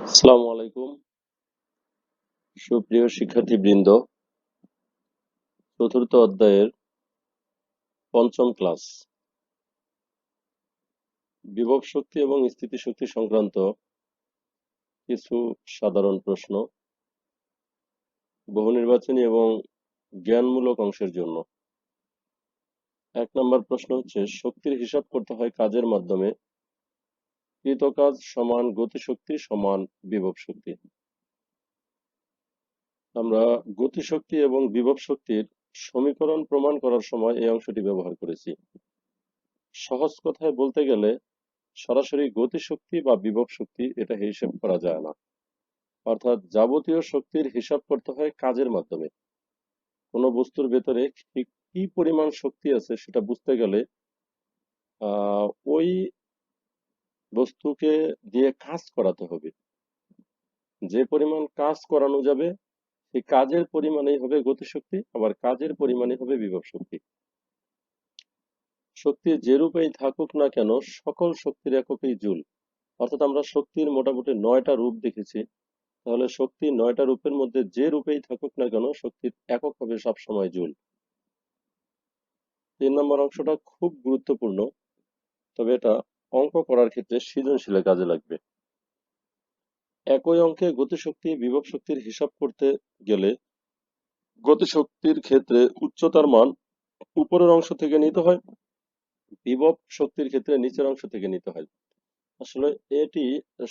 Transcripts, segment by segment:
আসসালামু আলাইকুম। সুপ্রিয় শিক্ষার্থীবৃন্দ, চতুর্থ অধ্যায়ের পঞ্চম ক্লাস বিভব শক্তি এবং স্থিতিশক্তি সংক্রান্ত কিছু সাধারণ প্রশ্ন, বহু নির্বাচনী এবং জ্ঞানমূলক অংশের জন্য। 1 নম্বর প্রশ্ন হচ্ছে, শক্তির হিসাব করতে হয় কাজের মাধ্যমে। কৃত কাজ সমান গতিশক্তি সমান বিভব শক্তি। আমরা গতিশক্তি এবং বিভব শক্তির সমীকরণ প্রমাণ করার সময় এই অংশটি ব্যবহার করেছি। সহজ কথায় বলতে গেলে সরাসরি গতিশক্তি বা বিভব শক্তি এটা হিসাব করা যায় না, অর্থাৎ যাবতীয় শক্তির হিসাব করতে হয় কাজের মাধ্যমে। কোনো বস্তুর ভেতরে ঠিক কি পরিমাণ শক্তি আছে সেটা বুঝতে গেলে আহ ওই বস্তুকে দিয়ে কাজ করাতে হবে। যে পরিমাণ কাজ করানো যাবে সেই কাজের পরিমাণেই হবে গতিশক্তি, আবার কাজের পরিমাণই হবে বিভব শক্তি। শক্তি যে রূপেই থাকুক না কেন সকল শক্তির এককই জুল। অর্থাৎ আমরা শক্তির মোটামুটি 9টা রূপ দেখেছি। তাহলে শক্তি 9টা রূপের মধ্যে যে রূপেই থাকুক না কেন শক্তির একক হবে সবসময় জুল। 3 নম্বর অংশটা খুব গুরুত্বপূর্ণ, তবে এটা অঙ্ক করার ক্ষেত্রে সৃজনশীলে কাজে লাগবে। একই অঙ্কে গতিশক্তি বিভব শক্তির হিসাব করতে গেলে গতিশক্তির ক্ষেত্রে উচ্চতার মান উপরের অংশ থেকে নিতে হয়, বিভব শক্তির ক্ষেত্রে নিচের অংশ থেকে নিতে হয়। আসলে এটি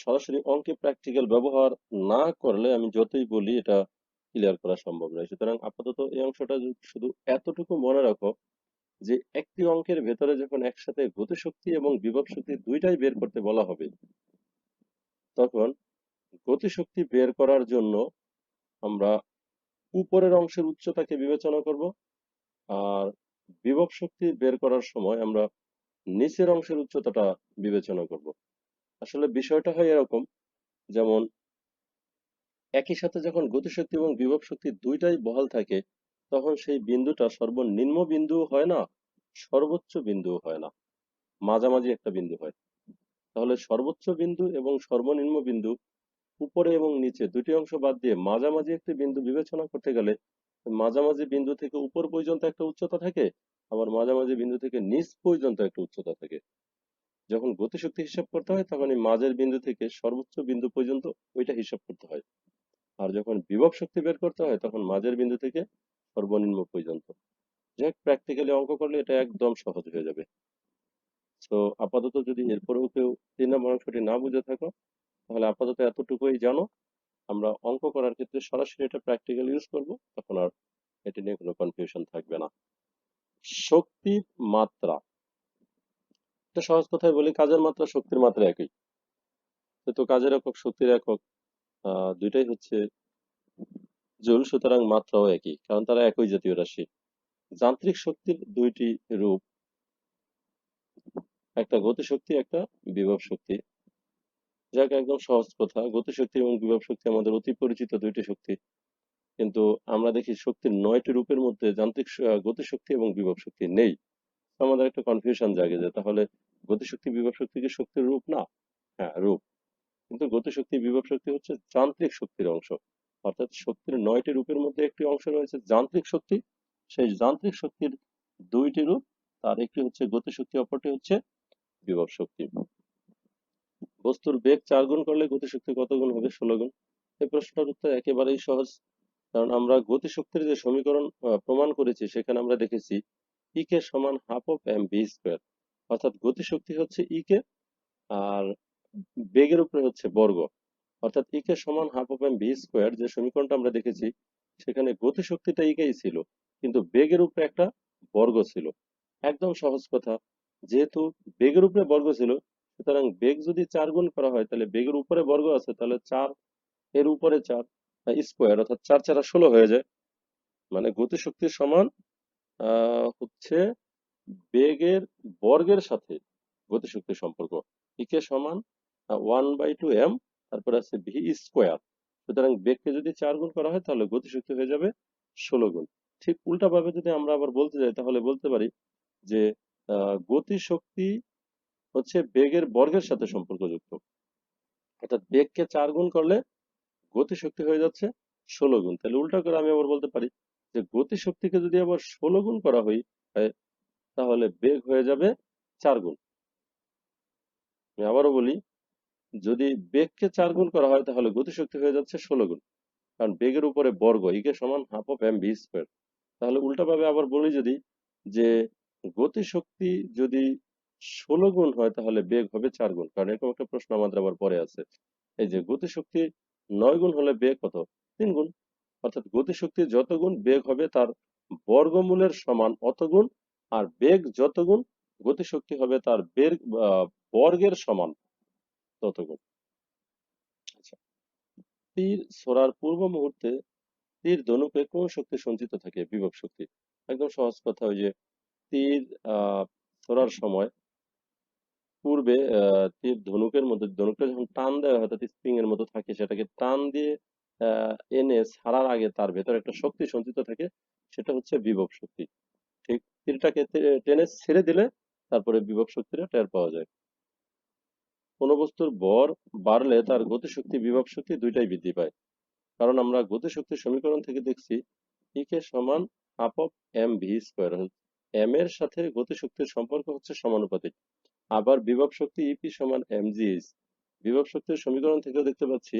সরাসরি অঙ্কে প্র্যাকটিক্যাল ব্যবহার না করলে আমি যতই বলি এটা ক্লিয়ার করা সম্ভব নয়। সুতরাং আপাতত এই অংশটা শুধু এতটুকু মনে রাখো যে একটি অঙ্কের ভেতরে যখন একসাথে গতিশক্তি এবং বিভব শক্তি দুইটাই বের করতে বলা হবে, তখন গতিশক্তি বের করার জন্য আমরা উপরের অংশের উচ্চতাকে বিবেচনা করব, আর বিভব শক্তি বের করার সময় আমরা নিচের অংশের উচ্চতাটা বিবেচনা করব। আসলে বিষয়টা হয় এরকম, যেমন একই সাথে যখন গতিশক্তি এবং বিভব শক্তি দুইটাই বহাল থাকে তখন সেই বিন্দুটা সর্বনিম্ন বিন্দু হয় না, সর্বোচ্চ বিন্দু হয় না, মাঝামাঝি একটা বিন্দু হয়। তাহলে সর্বোচ্চ বিন্দু এবং সর্বনিম্ন বিন্দু উপরে এবং নিচে দুটি অংশ বাদ দিয়ে মাঝামাঝি একটি বিন্দু বিবেচনা করতে গেলে মাঝামাঝি বিন্দু থেকে উপর পর্যন্ত একটা উচ্চতা থাকে, আবার মাঝামাঝি বিন্দু থেকে নিচ পর্যন্ত একটা উচ্চতা থাকে। যখন গতিশক্তি হিসাব করতে হয় তখন এই মাঝের বিন্দু থেকে সর্বোচ্চ বিন্দু পর্যন্ত ওইটা হিসাব করতে হয়, আর যখন বিভব শক্তি বের করতে হয় তখন মাঝের বিন্দু থেকে সর্বনিম্ন পর্যন্ত। যাই হোক, প্র্যাকটিক্যালি অঙ্ক করলে এটা একদম সহজ হয়ে যাবে। তো আপাতত যদি এরপরেও কেউ 3 নম্বর অংশটি না বুঝে থাকো তাহলে আপাতত এতটুকুই জানো, আমরা অঙ্ক করার ক্ষেত্রে সরাসরি এটা প্র্যাকটিক্যাল ইউজ করব, তখন আর এটা নিয়ে কোনো কনফিউশন থাকবে না। শক্তির মাত্রা, এটা সহজ কথায় বলি, কাজের মাত্রা শক্তির মাত্রা একই। তো কাজের একক শক্তির একক দুইটাই হচ্ছে জুল, সুতরাং মাত্রাও একই, কারণ তারা একই জাতীয় রাশি। যান্ত্রিক শক্তির দুইটি রূপ, একটা গতিশক্তি একটা বিভব শক্তি। যাক, একদম সহজ কথা, গতিশক্তি এবং বিভব শক্তি আমাদের অতি পরিচিত দুইটি শক্তি, কিন্তু আমরা দেখি শক্তির 9টি রূপের মধ্যে যান্ত্রিক গতিশক্তি এবং বিভব শক্তি নেই। তো আমাদের একটা কনফিউশন জাগে যে তাহলে গতিশক্তি বিভব শক্তি কি শক্তির রূপ না? হ্যাঁ, রূপ। কিন্তু গতিশক্তি বিভব শক্তি হচ্ছে যান্ত্রিক শক্তির অংশ, অর্থাৎ শক্তির 9টি রূপের মধ্যে একটি অংশ রয়েছে যান্ত্রিক শক্তি। সেই যান্ত্রিক শক্তির দুইটি রূপ, তার একটি হচ্ছে গতিশক্তি, অপরটি হচ্ছে বিভব শক্তি। বস্তুর বেগ 4 গুণ করলে গতিশক্তি কত গুণ হবে? 16 গুণ। এই প্রশ্নটার উত্তর একেবারেই সহজ, কারণ আমরা গতিশক্তির যে সমীকরণ প্রমাণ করেছি সেখানে আমরা দেখেছি ই কে সমান half of M V square, অর্থাৎ গতিশক্তি হচ্ছে ই কে আর বেগের উপরে হচ্ছে বর্গ, অর্থাৎ ই কে সমান half of M V square যে সমীকরণটা আমরা দেখেছি সেখানে গতিশক্তিটা ই কেই ছিল, কিন্তু বেগের উপরে একটা বর্গ ছিল। একদম সহজ কথা, যেহেতু বেগের উপরে বর্গ ছিল সুতরাং বেগ যদি 4 গুণ করা হয় তাহলে বেগের উপরে বর্গ আছে, তাহলে 4 এর উপরে 4 স্কোয়ার, অর্থাৎ 4 4 16 হয়ে যায়। মানে গতিশক্তির সমান হচ্ছে বেগের বর্গের সাথে গতিশক্তির সম্পর্ক। ইকে সমান 1/2m, তারপর আছে ভি স্কোয়ার। সুতরাং বেগকে যদি 4 গুণ করা হয় তাহলে গতিশক্তি হয়ে যাবে 16 গুণ। ঠিক উল্টা ভাবে যদি আমরা আবার বলতে যাই তাহলে বলতে পারি যে গতিশক্তি হচ্ছে বেগের বর্গের সাথে সম্পর্কযুক্ত। অর্থাৎ বেগকে 4 গুণ করলে গতিশক্তি হয়ে যাচ্ছে 16 গুণ। তাহলে উল্টা করে আমি আবার বলতে পারি যে গতিশক্তিকে যদি আবার 16 গুণ করা হয় তাহলে বেগ হয়ে যাবে 4 গুণ। আমি আবারও বলি, যদি বেগকে 4 গুণ করা হয় তাহলে গতিশক্তি হয়ে যাচ্ছে 16 গুণ। কারণ বেগের উপরে বর্গ ইকে সমান half of M V square. তাহলে উল্টাভাবে আবার বলি যদি, যে গতিশক্তি যদি 16 গুণ হয় তাহলে বেগ হবে 4 গুণ। কারণ এরকম একটা প্রশ্ন আমাদের আবার পরে আছে। এই যে গতিশক্তি 9 গুণ হলে বেগ কত? 3 গুণ। অর্থাৎ গতিশক্তি যত গুণ বেগ হবে তার বর্গমূলের সমান অত গুণ, আর বেগ যত গুণ গতিশক্তি হবে তার বর্গের সমান তত গুণ। আচ্ছা, তীর ছোড়ার পূর্ব মুহূর্তে তীর ধনুকে কোন শক্তি সঞ্চিত থাকে? বিভব শক্তি। একদম সহজ কথা, ওই যে তীর ছোড়ার সময় পূর্বে তীর ধনুকের মধ্যে, ধনুকটা যখন টান দেওয়া হয় অর্থাৎ স্প্রিং এর মতো থাকে, সেটাকে টান দিয়ে এনে ছাড়ার আগে তার ভেতরে একটা শক্তি সঞ্চিত থাকে, সেটা হচ্ছে বিভব শক্তি। ঠিক তীরটাকে টেনে ছেড়ে দিলে তারপরে বিভব শক্তিটা টের পাওয়া যায়। কোন বস্তুর ভর বাড়লে তার গতিশক্তি বিভব শক্তি দুইটাই বৃদ্ধি পায়। কারণ আমরা গতিশক্তির সমীকরণ থেকে দেখছি ই কে সমান half of M V square. M এর সাথে গতিশক্তির সম্পর্ক হচ্ছে সমানুপাতিক। আবার বিভব শক্তি ইপি সমান এম জি এইচ। বিভব শক্তির সমীকরণ থেকেও দেখতে পাচ্ছি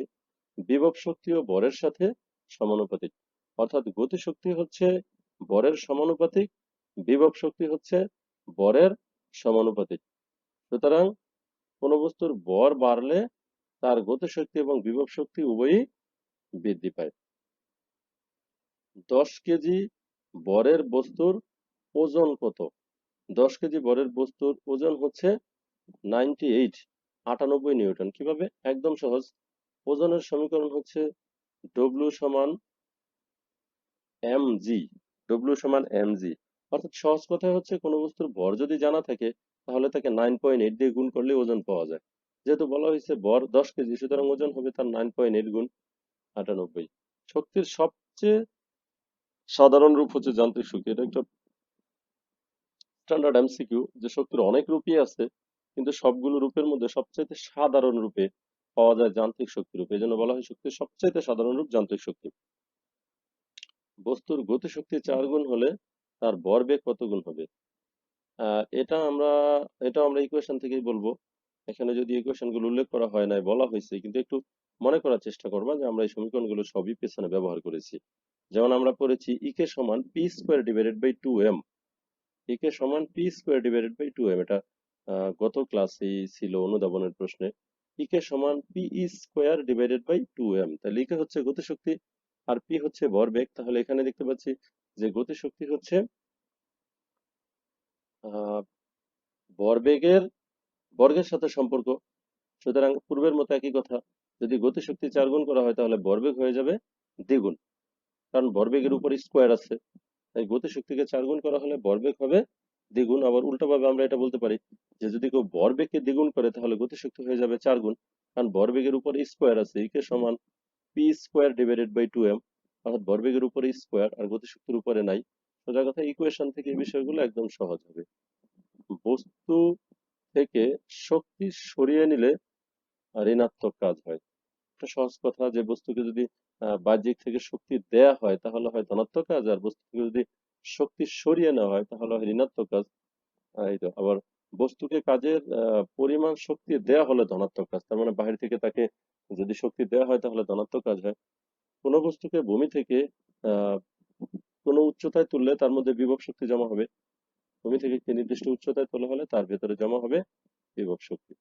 বিভব শক্তি ও ভরের সাথে সমানুপাতিক। অর্থাৎ গতিশক্তি হচ্ছে ভরের সমানুপাতিক, বিভব শক্তি হচ্ছে ভরের সমানুপাতিক। সুতরাং কোন বস্তুর ভর বাড়লে তার গতিশক্তি এবং বিভব শক্তি উভয়ই বৃদ্ধি পায়। 10 কেজি ভরের বস্তুর ওজন কত? 10 কেজি ভরের বস্তুর ওজন হচ্ছে 98 নিউটন। কিভাবে? একদম সহজ। ওজনের সমীকরণ হচ্ছে ডব্লিউ সমান এম জি। ডব্লিউ সমান এম জি। অর্থাৎ সহজ কথায় হচ্ছে কোনো বস্তুর ভর যদি জানা থাকে তাহলে তাকে 9.8 দিয়ে গুণ করলে ওজন পাওয়া যায়। যেহেতু বলা হয়েছে ভর 10 কেজি, সুতরাং ওজন হবে তার 9.8 গুণ 98। শক্তির সবচেয়ে সাধারণ রূপ হচ্ছে যান্ত্রিক শক্তি। এটা একটা স্ট্যান্ডার্ড এমসিকিউ, যে শক্তির অনেক রূপই আছে কিন্তু সবগুলো রূপের মধ্যে সবচেয়ে সাধারণ রূপে পাওয়া যায় যান্ত্রিক শক্তি রূপে, এই জন্য বলা হয় শক্তির সবচেয়ে সাধারণ রূপ যান্ত্রিক শক্তি। বস্তুর গতিশক্তি 4 গুণ হলে তার ভরবেগ কত গুণ হবে? এটা আমরা ইকুয়েশন থেকেই বলবো। এখানে যদি ইকুয়েশন গুলো উল্লেখ করা হয় নাই, বলা হয়েছে, কিন্তু একটু মনে করার চেষ্টা করবা যে আমরা এই সমীকরণগুলো সবই পেছনে ব্যবহার করেছি। যেমন আমরা পড়েছি ইকে সমান P square divided by 2m। একে সমান P square divided by 2m, এটা গত ক্লাসেই ছিল অনুধাবনের প্রশ্নে। ইকে সমান P square divided by 2m। তাহলে ইকে হচ্ছে গতিশক্তি আর পি হচ্ছে ভরবেগ। তাহলে এখানে দেখতে পাচ্ছি যে গতিশক্তি হচ্ছে আহ ভরবেগের বর্গের সাথে সম্পর্ক। সুতরাং পূর্বের মতো একই কথা, যদি গতিশক্তি 4 গুণ করা হয় তাহলে ভরবেগ হয়ে যাবে দ্বিগুণ। কারণ ভরবেগের উপর স্কোয়ার আছে, তাই গতিশক্তিকে 4 গুণ করা হলে ভরবেগ হবে দ্বিগুণ। আবার উল্টোভাবে আমরা এটা বলতে পারি যে যদি কেউ ভরবেগকে দ্বিগুণ করে তাহলে গতিশক্তি হয়ে যাবে 4 গুণ। কারণ ভরবেগের উপর স্কোয়ার আছে, ইকে সমান P square divided by 2m। অর্থাৎ ভরবেগের উপরে স্কোয়ার আর গতিশক্তির উপরে নাই। সোজা কথা, ইকুয়েশন থেকে এই বিষয়গুলো একদম সহজ হবে। বস্তু থেকে শক্তি সরিয়ে নিলে ঋণাত্মক কাজ হয়। একটা সহজ কথা, যে বস্তুকে যদি বাহ্যিক থেকে শক্তি দেয়া হয় তাহলে হয় ধনাত্মক কাজ, আর বস্তু থেকে যদি শক্তি সরিয়ে নেওয়া হয় তাহলে হয় ঋণাত্মক কাজ। এই তো আবার বস্তুকে কাজের পরিমাণ শক্তি দেয়া হলে ধনাত্মক কাজ, তার মানে বাহির থেকে তাকে যদি শক্তি দেওয়া হয় তাহলে ধনাত্মক কাজ হয়। কোনো বস্তুকে ভূমি থেকে আহ কোনো উচ্চতায় তুললে তার মধ্যে বিভব শক্তি জমা হবে। ভূমি থেকে একটি নির্দিষ্ট উচ্চতায় তোলা হলে তার ভেতরে জমা হবে বিভব শক্তি।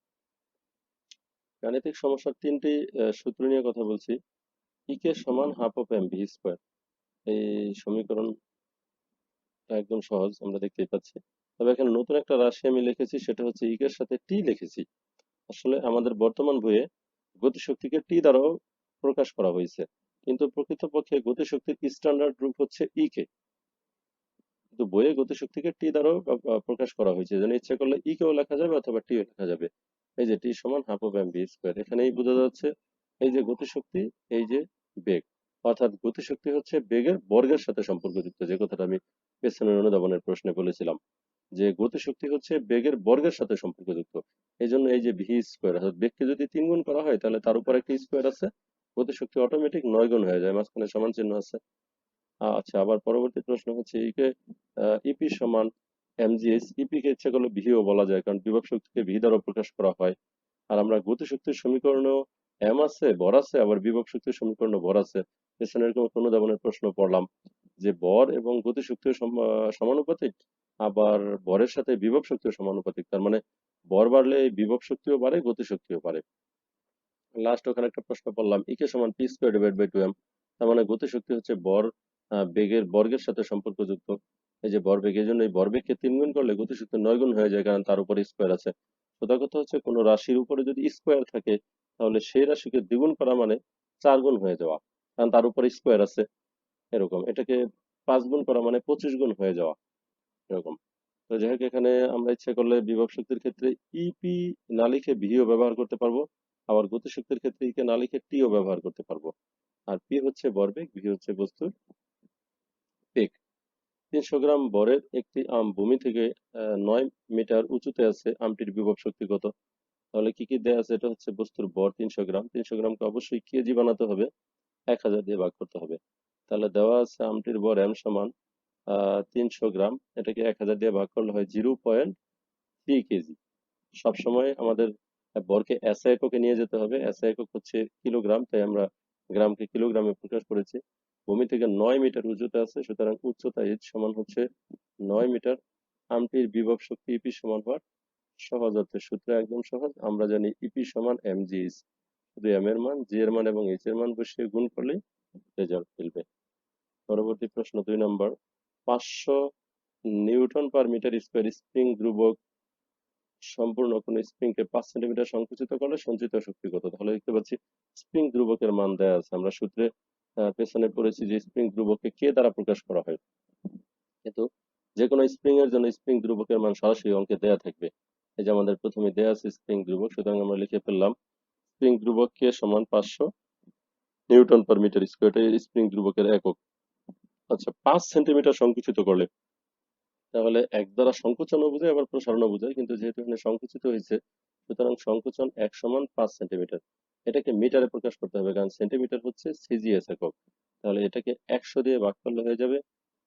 গাণিতিক সমস্যার 3টি সূত্র নিয়ে কথা বলছি। ইকে সমান half of M V square. এই সমীকরণটা একদম সহজ, আমরা দেখতেই পাচ্ছি। তবে এখানে নতুন একটা রাশি আমি লিখেছি, সেটা হচ্ছে ইকের সাথে টি লিখেছি। আসলে আমাদের বর্তমান বইয়ে গতিশক্তিকে টি দ্বারাও প্রকাশ করা হয়েছে, কিন্তু প্রকৃতপক্ষে গতিশক্তির স্ট্যান্ডার্ড রূপ হচ্ছে ইকে। কিন্তু বইয়ে গতিশক্তিকে টি দ্বারাও প্রকাশ করা হয়েছে, যেন ইচ্ছা করলে ই কেও লেখা যাবে অথবা টিও লেখা যাবে। এই যে টি সমান half of M V square, এখানেই বোঝা যাচ্ছে এই যে গতিশক্তি, এই যে বেগ। অর্থাৎ গতিশক্তি হচ্ছে বেগের বর্গের সাথে সম্পর্কযুক্ত, যে কথাটা আমি পেছনের অনুধাবনের প্রশ্নে বলেছিলাম। যে গতিশক্তি হচ্ছে বেগের বর্গের সাথে সম্পর্কযুক্ত। এই জন্য এই যে ভি স্কোয়ার, বেগকে যদি 3 গুণ করা হয় তাহলে তার উপর একটা স্কোয়ার আছে, গতিশক্তি অটোমেটিক 9 গুণ হয়ে যায়, মাঝখানে সমান চিহ্ন আছে। আচ্ছা, আবার পরবর্তী প্রশ্ন হচ্ছে ইকে ইপি সমান এমজিএস। ইপি কে ইচ্ছা করলে ভিও বলা যায়, কারণ বিভব শক্তিকে ভি দ্বারা প্রকাশ করা হয়। আর আমরা গতিশক্তির সমীকরণেও এম আছে, ভর আছে, আবার বিভব শক্তির সমীকরণে ভর আছে। পেছনে এরকম কোনো ধরনের প্রশ্ন পড়লাম যে ভর এবং গতিশক্তিও সমানুপাতিক, আবার ভরের সাথে বিভব শক্তিও সমানুপাতিক, তার মানে ভর বাড়লে বিভব শক্তিও বাড়ে, গতিশক্তিও বাড়ে। লাস্ট ওখানে একটা প্রশ্ন পড়লাম ইকে সমান P square divide by 2m, তার মানে গতিশক্তি হচ্ছে ভর বেগের বর্গের সাথে সম্পর্কযুক্ত। এই যে ভরবেগ, এই জন্য এই ভরবেগকে 3 গুণ করলে গতিশক্তি 9 গুণ হয়ে যায়, কারণ তার উপরে স্কোয়ার আছে। সোজা কথা হচ্ছে কোনো রাশির উপরে যদি স্কোয়ার থাকে তাহলে সেই রাশিকে দ্বিগুণ করা মানে 4 গুণ হয়ে যাওয়া, কারণ তার উপরে স্কোয়ার আছে। এরকম এটাকে 5 গুণ করা মানে 25 গুণ হয়ে যাওয়া, এরকম। তো যাই হোক, এখানে আমরা ইচ্ছে করলে বিভব শক্তির ক্ষেত্রে ইপি না লিখে ভিও ব্যবহার করতে পারবো, আবার গতিশক্তির ক্ষেত্রে ইকে না লিখে টিও ব্যবহার করতে পারবো। আর পি হচ্ছে ভরবেগ, ভি হচ্ছে বস্তুর বেগ। 300 গ্রাম ভরের একটি আম ভূমি থেকে 9 মিটার উঁচুতে আছে, আমটির বিভব শক্তি কত? তাহলে কি কি দেয়া আছে? এটা হচ্ছে বস্তুর ভর 300 গ্রাম, 300 গ্রামকে অবশ্যই কেজি বানাতে হবে, 1000 দিয়ে ভাগ করতে হবে। তাহলে দেওয়া আছে আমটির ভর এম সমান 300 গ্রাম, এটাকে 1000 দিয়ে ভাগ করলে হয় 0.3 কেজি। সবসময় আমাদের ভরকে এসআই এককে নিয়ে যেতে হবে, এসআই একক হচ্ছে কিলোগ্রাম, তাই আমরা গ্রামকে কিলোগ্রামে প্রকাশ করেছি। ভূমি থেকে 9 মিটার উঁচুতে আছে, সুতরাং উচ্চতা এইচ সমান হচ্ছে 9 মিটার। আমটির বিভব শক্তি ইপি সমান হওয়ার সহজ অর্থে সূত্র একদম সহজ, আমরা জানি ইপি সমান এমজিএইচ। শুধু এম এর মান, জি এর মান এবং এইচ এর মান বসিয়ে গুণ করলেই রেজাল্ট মিলবে। পরবর্তী প্রশ্ন 2 নম্বর, 500 newton per metre square spring ধ্রুবক সম্পূর্ণ কোনো স্প্রিংকে 5 সেন্টিমিটার সংকুচিত করলে সঞ্চিত শক্তি কত? তাহলে দেখতে পাচ্ছি স্প্রিং ধ্রুবকের মান দেয়া আছে। আমরা সূত্রে পেছনে পড়েছি যে স্প্রিং ধ্রুবককে কে দ্বারা প্রকাশ করা হয়, কিন্তু যে কোনো স্প্রিং এর জন্য স্প্রিং ধ্রুবকের মান সরাসরি অঙ্কে দেয়া থাকবে। এই যে আমাদের প্রথমে দেয়া আছে স্প্রিং ধ্রুবক, সুতরাং আমরা লিখে ফেললাম স্প্রিং ধ্রুবক কে সমান 500 নিউটন পার মিটার স্কোয়ার, এটা স্প্রিং ধ্রুবকের একক। আচ্ছা, 5 সেন্টিমিটার সংকুচিত করলে, তাহলে এক দ্বারা সংকোচনও বোঝায় আবার প্রসারণও বোঝায়, কিন্তু যেহেতু এখানে সংকুচিত হয়েছে সুতরাং সংকোচন 1 সমান 5 সেন্টিমিটার। এটাকে মিটারে প্রকাশ করতে হবে, কারণ সেন্টিমিটার হচ্ছে সিজিএস একক। তাহলে এটাকে 100 দিয়ে ভাগ করলে হয়ে যাবে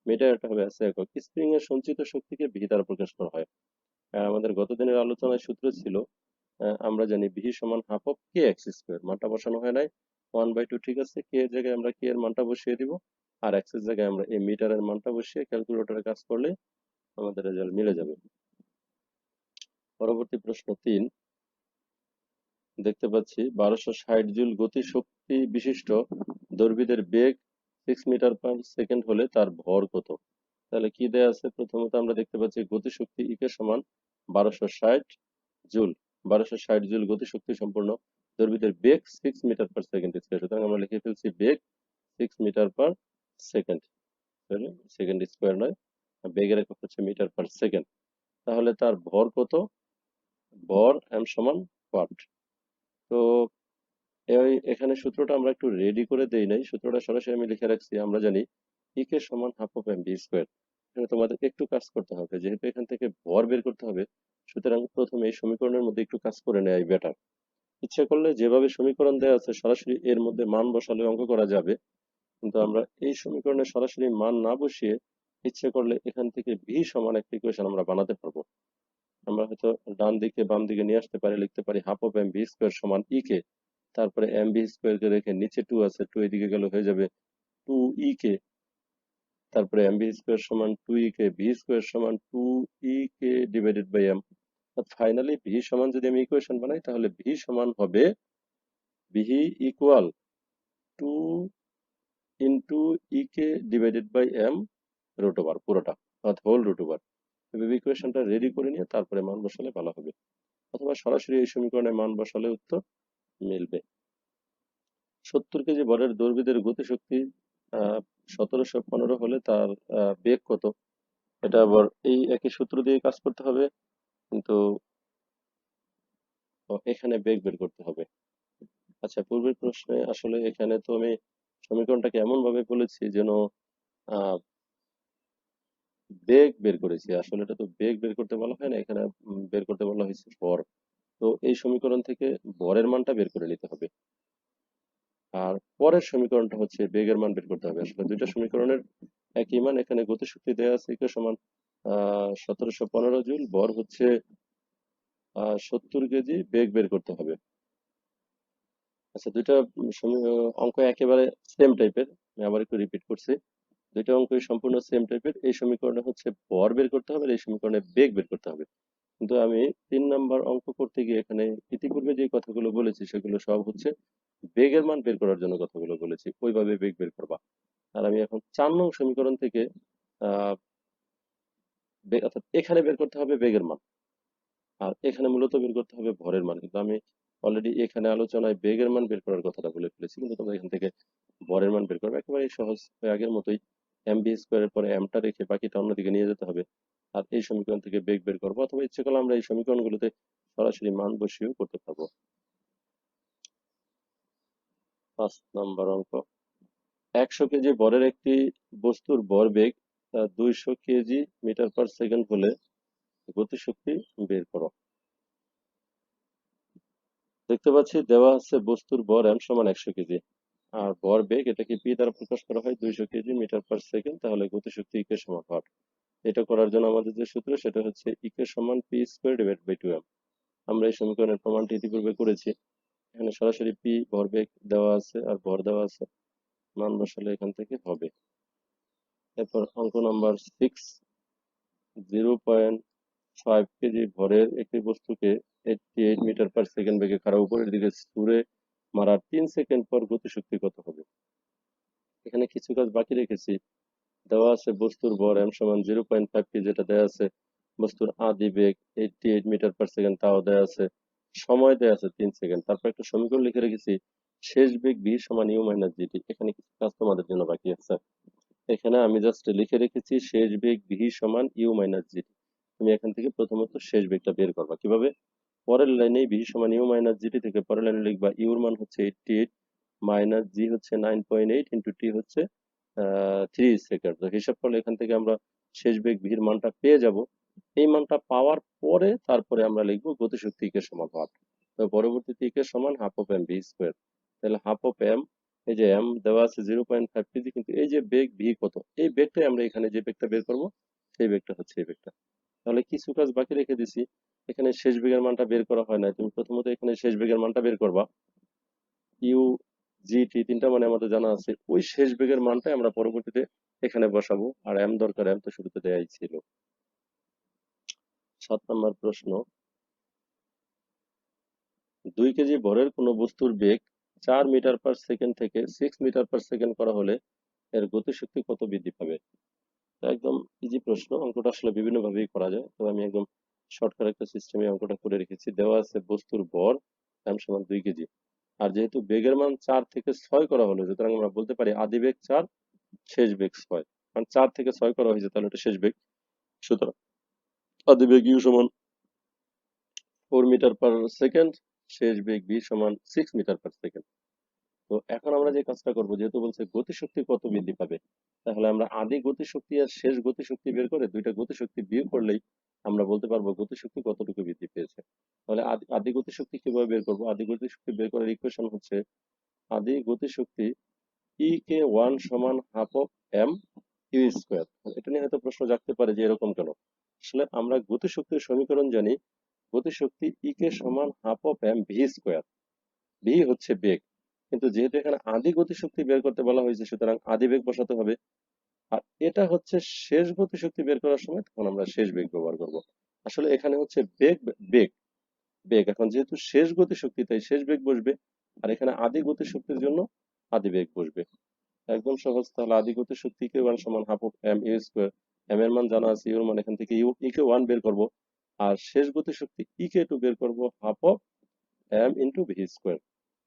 মিটার, এটা হবে এসআই একক। স্প্রিং এর সঞ্চিত শক্তিকে ভি দ্বারা প্রকাশ করা হয়। আমাদের গত দিনের আলোচনায় সূত্র ছিল, আমরা জানি ভি সমান half of K x square, মানটা বসানো হয় নাই, 1/2 ঠিক আছে, কে এর জায়গায় আমরা কে এর মানটা বসিয়ে দিব, আর এক্স এর জায়গায় আমরা এই মিটারের মানটা বসিয়ে ক্যালকুলেটরে কাজ করলে আমাদের রেজাল্ট মিলে যাবে। পরবর্তী প্রশ্ন 3, দেখতে পাচ্ছি 1260 জুল গতি শক্তি বিশিষ্ট দর্বিদের বেগ 6 মিটার পার সেকেন্ড হলে তার ভর কত? তাহলে কি দেয়া আছে? প্রথমত আমরা দেখতে পাচ্ছি গতি শক্তি ইকে সমান 1260 জুল। 1260 জুল গতি শক্তি সম্পূর্ণ দর্বিদের বেগ 6 মিটার পার সেকেন্ড স্কোয়ার, সুতরাং আমরা লিখে ফেলছি বেগ 6 metre per second, second square নয়, বেগের একক হচ্ছে মিটার পার সেকেন্ড। তাহলে তার ভর কত? ভর এম সমান ওয়াট। তো এখানে সূত্রটা আমরা একটু রেডি করে দেই নাই, সূত্রটা সরাসরি আমি লিখে রাখছি। আমরা জানি ইকে সমান half of M V square. এখানে তোমাদের একটু কাজ করতে হবে, যেহেতু এখান থেকে ভর বের করতে হবে, সুতরাং প্রথমে এই সমীকরণের মধ্যে একটু কাজ করে নেওয়াই বেটার। ইচ্ছে করলে যেভাবে সমীকরণ দেওয়া আছে সরাসরি এর মধ্যে মান বসালে অঙ্ক করা যাবে, কিন্তু আমরা এই সমীকরণে সরাসরি মান না বসিয়ে ইচ্ছে করলে এখান থেকে ভি সমান একটা ইকুয়েশন আমরা বানাতে পারবো। আমরা হয়তো ডান দিকে বাম দিকে নিয়ে আসতে পারি, লিখতে পারি half of M V square সমান ই কে, তারপরে এম বি স্কোয়ার কে রেখে নিচে 2 আছে, 2 এদিকে গেলে হয়ে যাবে 2 ই কে, তারপরে এম বি স্কোয়ার সমান 2 ই কে, ভি স্কোয়ার সমান 2 E K divided by M. Finally V সমান যদি আমি ইকুয়েশন বানাই তাহলে ভি সমান হবে V equal 2 into E K divided by M root over পুরোটা, অর্থাৎ হোল রুট ওভার। ইকুয়েশনটা রেডি করে নিয়ে তারপরে মান বসালে ভালো হবে, অথবা সরাসরি এই সমীকরণে মান বসালে উত্তর মিলবে। 70 কেজি ভরের দৌড়বিদের গতিশক্তি 1715 হলে তার বেগ কত? এটা আবার এই একই সূত্র দিয়ে কাজ করতে হবে, কিন্তু এখানে বেগ বের করতে হবে। আচ্ছা, পূর্বের প্রশ্নে আসলে এখানে তো আমি সমীকরণটাকে এমন ভাবে বলেছি যেন বেগ বের করেছি। আসলে এটা তো বেগ বের করতে বলা হয় না, এখানে বের করতে বলা হয়েছে ভর। তো এই সমীকরণ থেকে ভরের মানটা বের করে নিতে হবে। আর পরের সমীকরণটা হচ্ছে বেগের মান বের করতে হবে। আসলে দুইটা সমীকরণের একই মান। এখানে গতিশক্তি দেওয়া আছে ইকুয়াল সমান 1715 জুল, ভর হচ্ছে 70 কেজি, বেগ বের করতে হবে। আচ্ছা, দুইটা অঙ্ক একেবারে সেম টাইপের। আমি আবার একটু রিপিট করছি, দুইটা অঙ্কই সম্পূর্ণ সেম টাইপের। এই সমীকরণে হচ্ছে ভর বের করতে হবে, আর এই সমীকরণে বেগ বের করতে হবে। কিন্তু আমি 3 নাম্বার অঙ্ক করতে গিয়ে এখানে ইতিপূর্বে যে কথাগুলো বলেছি সেগুলো সব হচ্ছে বেগের মান বের করার জন্য কথাগুলো বলেছি, ওইভাবে বেগ বের করবা। আর আমি এখন 4 নং সমীকরণ থেকে আহ অর্থাৎ এখানে বের করতে হবে বেগের মান, আর এখানে মূলত বের করতে হবে ভরের মান। কিন্তু আমি অলরেডি এখানে আলোচনায় বেগের মান বের করার কথাটা বলে ফেলেছি, কিন্তু তোমরা এখান থেকে ভরের মান বের করবে একেবারে সহজ। ওই আগের মতোই এম বি স্কোয়ারের পরে এমটা রেখে বাকিটা অন্যদিকে নিয়ে যেতে হবে, আর এই সমীকরণ থেকে বেগ বের করবো, অথবা ইচ্ছে করলে আমরা এই সমীকরণগুলোতে সরাসরি মান বসিয়েও করতে পারবো। 5 নাম্বার অঙ্ক, 100 কেজি ভরের একটি বস্তুর ভরবেগ 200 কেজি মিটার পার সেকেন্ড হলে গতিশক্তি বের করো। দেখতে পাচ্ছি দেওয়া আছে বস্তুর ভর এম সমান 100 কেজি, আর ভর বেগ এটাকে পি দ্বারা প্রকাশ করা হয় 200 কেজি মিটার পার সেকেন্ড, তাহলে গতিশক্তি ইকে সমান হট। এটা করার জন্য আমাদের যে সূত্র সেটা হচ্ছে ইকে সমান P square divide by 2m। আমরা এই সমীকরণের প্রমাণটি ইতিপূর্বে করেছি। এখানে সরাসরি পি ভরবেগ দেওয়া আছে আর ভর দেওয়া আছে, মান বসালে এখান থেকে হবে। এরপর অঙ্ক নাম্বার 6, 0.5 কেজি ভরের একটি বস্তুকে 88 মিটার পার সেকেন্ড বেগে খাড়া উপরের দিকে ছুঁড়ে মারার 3 সেকেন্ড পর গতিশক্তি কত হবে? এখানে কিছু কাজ বাকি রেখেছি। দেওয়া আছে বস্তুর ভর এম সমান 0.5 কেজি, যেটা দেওয়া আছে বস্তুর আদি বেগ 88 মিটার পার সেকেন্ড, তাও দেওয়া আছে, সময় দেওয়া আছে 3 সেকেন্ড। তারপর একটা সমীকরণ লিখে রেখেছি শেষ বেগ ভি সমান ইউ মাইনাস জিটি। এখানে কিছু কাজ তোমাদের জন্য বাকি আছে। এখানে আমি জাস্ট লিখে রেখেছি শেষ বেগ ভি সমান ইউ মাইনাস জিটি। তুমি এখান থেকে প্রথমত শেষ বেগটা বের করবা কিভাবে? পরের লাইনে ভি সমান ইউ মাইনাস জিটি থেকে পরের লাইনে লিখবা ইউর মান হচ্ছে 88 মাইনাস জি হচ্ছে 9.8 ইন্টু টি হচ্ছে 3 সেকেন্ড। তো হিসাব করলে এখান থেকে আমরা শেষ বেগ ভির মানটা পেয়ে যাব। এই মানটা পাওয়ার পরে তারপরে আমরা লিখবো গতিশক্তি ইকে সমান হাফ। তো পরবর্তীতে ইকে সমান half of M V square. তাহলে হাফ অফ এম, এই যে এম দেওয়া আছে 0.5 কেজি, কিন্তু এই যে বেগ ভি কত, এই বেগটাই আমরা এখানে যে বেগটা বের করব সেই বেগটা হচ্ছে এই বেগটা। তাহলে কিছু কাজ বাকি রেখে দিছি। এখানে শেষ বেগের মানটা বের করা হয় না, তুমি প্রথমত এখানে শেষ বেগের মানটা বের করবা। ইউ জি টি তিনটা মানে আমাদের জানা আছে, ওই শেষ বেগের মানটাই আমরা পরবর্তীতে এখানে বসাবো। আর এম দরকার, এম তো শুরুতে দেয়াই ছিল। 7 নম্বর প্রশ্ন, 2 কেজি ভরের কোনো বস্তুর বেগ 4 মিটার পার সেকেন্ড থেকে 6 মিটার পার সেকেন্ড করা হলে এর গতিশক্তি কত বৃদ্ধি পাবে? তো একদম ইজি প্রশ্ন, অঙ্কটা আসলে বিভিন্ন ভাবেই করা যায়, তো আমি একদম শর্টকাট একটা সিস্টেমে অঙ্কটা করে রেখেছি। দেওয়া আছে বস্তুর ভর এম সমান 2 কেজি, আর যেহেতু বেগের মান 4 থেকে 6 করা হলো, সুতরাং আমরা বলতে পারি আদি বেগ 4, শেষ বেগ 6। কারণ 4 থেকে 6 করা হয়েছে, তাহলে এটা শেষ বেগ। সুতরাং আদি বেগ ইউ সমান 4 মিটার পার সেকেন্ড, শেষ বেগ ভি সমান 6 মিটার পার সেকেন্ড। তো এখন আমরা যে কাজটা করবো, যেহেতু বলছে গতিশক্তি কত বৃদ্ধি পাবে, তাহলে আমরা আদি গতিশক্তি আর শেষ গতিশক্তি বের করে দুইটা গতিশক্তি বিয়োগ করলেই আমরা বলতে পারবো গতিশক্তি কতটুকু বৃদ্ধি পেয়েছে। তাহলে আদি আদি গতিশক্তি কিভাবে বের করবো? আদি গতিশক্তি বের করার ইকুয়েশন হচ্ছে আদি গতিশক্তি ই কে ওয়ান সমান half of M U square. এটা নিয়ে হয়তো প্রশ্ন জাগতে পারে যে এরকম কেন। আসলে আমরা গতিশক্তির সমীকরণ জানি, গতিশক্তি ই কে সমান half of M V square. V হচ্ছে বেগ, কিন্তু যেহেতু এখানে আদি গতিশক্তি বের করতে বলা হয়েছে, সুতরাং আদি বেগ বসাতে হবে। আর এটা হচ্ছে শেষ গতিশক্তি বের করার সময়, তখন আমরা শেষ বেগ ব্যবহার করব। আসলে এখানে হচ্ছে বেগ বেগ বেগ, এখন যেহেতু শেষ গতিশক্তি তাই শেষ বেগ বসবে, আর এখানে আদি গতিশক্তির জন্য আদি বেগ বসবে। একদম সহজ। তাহলে আদি গতিশক্তি কে ওয়ান সমান half of M U square. M এর মান জানা আছে, ইউর মান এখান থেকে ইউ ই কে ওয়ান বের করব, আর শেষ গতিশক্তি ই কে টু বের করব half of M into V square.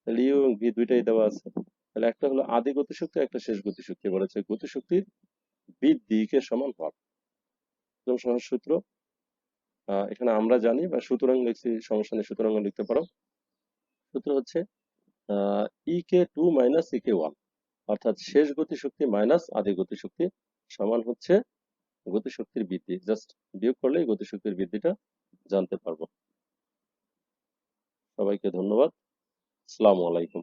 তাহলে ইউ এবং ভি দুইটাই দেওয়া আছে। তাহলে একটা হলো আদি গতিশক্তি, একটা শেষ গতিশক্তি। বলেছে গতিশক্তির বৃদ্ধি কে সমান হর। একদম সহজ সূত্র। এখানে আমরা জানি বা সুতরাং লিখছি, সমস্যা নেই, সুতরাং লিখতে পারো। সূত্র হচ্ছে ই কে two minus E K one, অর্থাৎ শেষ গতিশক্তি মাইনাস আদি গতিশক্তি সমান হচ্ছে গতিশক্তির বৃদ্ধি, জাস্ট বিয়োগ করলেই গতিশক্তির বৃদ্ধিটা জানতে পারবো। সবাইকে ধন্যবাদ। আসসালামু আলাইকুম।